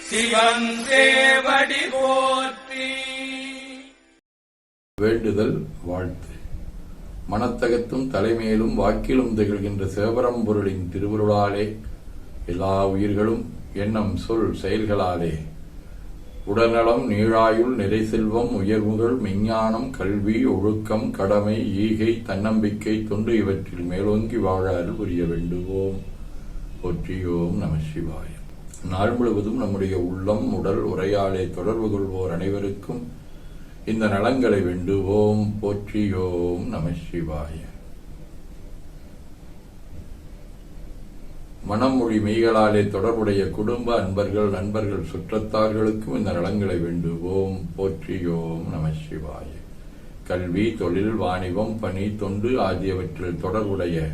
சிவன் சேவடி போற்றி. வேண்டுதல் வாழ்த்து. மனத்தகத்தும் தலைமையிலும் வாக்கிலும் திகழ்கின்ற சிவபரம்பொருளின் திருவருளாலே எல்லா உயிர்களும் எண்ணம் சொல் செயல்களாலே உடல்நலம் நீழாயுள் நிறை செல்வம் உயர்வுகள் மெஞ்ஞானம் கல்வி ஒழுக்கம் கடமை ஈகை தன்னம்பிக்கை தொண்டு இவற்றில் மேலோங்கி வாழ அருள் புரிய வேண்டுவோம். போற்றியோம் நம சிவாய. நாள் முழுவதும் நம்முடைய உள்ளம் உடல் உரையாலே தொடர்பு கொள்வோர் அனைவருக்கும் இந்த நலங்களை வேண்டுவோம். போற்றியோம் நம சிவாய. மனமொழி மெய்களாலே தொடர்புடைய குடும்ப அன்பர்கள் நண்பர்கள் சுற்றத்தார்களுக்கும் இந்த நலங்களை வேண்டுவோம். போற்றியோம் நம சிவாய. கல்வி தொழில் வாணிபம் பணி தொண்டு ஆகியவற்றில் தொடர்புடைய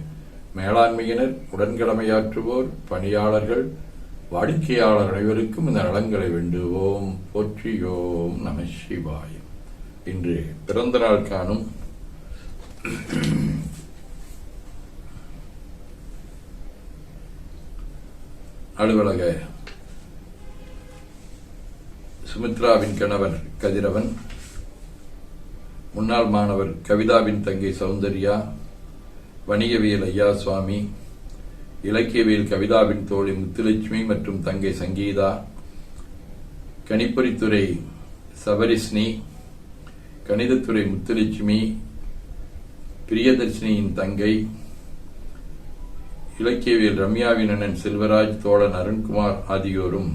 மேலாண்மையினர் உடன்கடமையாற்றுவோர் பணியாளர்கள் வாடிக்கையாளர் அனைவருக்கும் இந்த நலங்களை வேண்டுவோம். போற்றியோம் நம சிவாய. இன்று பிறந்த நாள் காணும் அலுவலக சுமித்ராவின் கணவர் கதிரவன், முன்னாள் மாணவர் கவிதாவின் தங்கை சௌந்தர்யா, வணிகவியல் ஐயா சுவாமி, இலக்கியவியல் கவிதாவின் தோழி முத்துலட்சுமி மற்றும் தங்கை சங்கீதா, கணிப்பொறித்துறை சபரிஸ்னி, கணிதத்துறை முத்துலட்சுமி, பிரியதர்ஷினியின் தங்கை, இலக்கியவியல் ரம்யாவின் அண்ணன் செல்வராஜ், தோழன் அருண்குமார் ஆகியோரும்,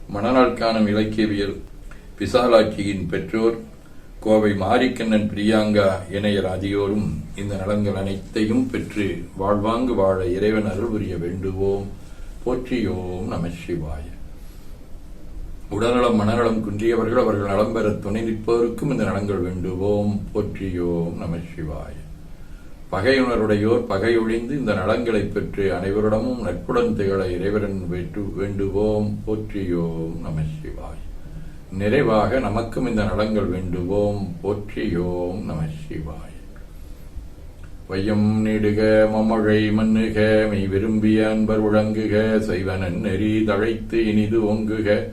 மணநாள் காணும் இலக்கியவியல் பிசாலாட்சியின் பெற்றோர் கோவை மாரிக்கண்ணன் பிரியாங்கா இணையர் ஆகியோரும் இந்த நலன்கள் அனைத்தையும் பெற்று வாழ்வாங்கு வாழ இறைவன் அருள் புரிய வேண்டுவோம். போற்றியோம் நம சிவாய. உடல்நலம் மனநலம் குன்றியவர்கள் அவர்கள் நலம் பெற துணை நிற்பவருக்கும் இந்த நலங்கள் வேண்டுவோம். போற்றியோம் நம சிவாய. பகையுணருடையோர் பகையொழிந்து இந்த நலங்களை பெற்று அனைவரிடமும் நட்புடன் திகழ இறைவன் வேண்டுவோம். போற்றியோம் நம சிவாய. நிறைவாக நமக்கும் இந்த நலங்கள் வேண்டுவோம். போற்றியோம் நம சிவாய. வையம் நீடுக மமழை மன்னுக மெய் விரும்பிய அன்பர் உழங்குக செய்வனன் நெறி தழைத்து இனிது ஒங்குக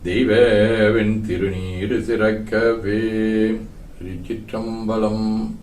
தெய்வவெண் திருநீரு சிறக்கவே. திருச்சிற்றம்பலம்.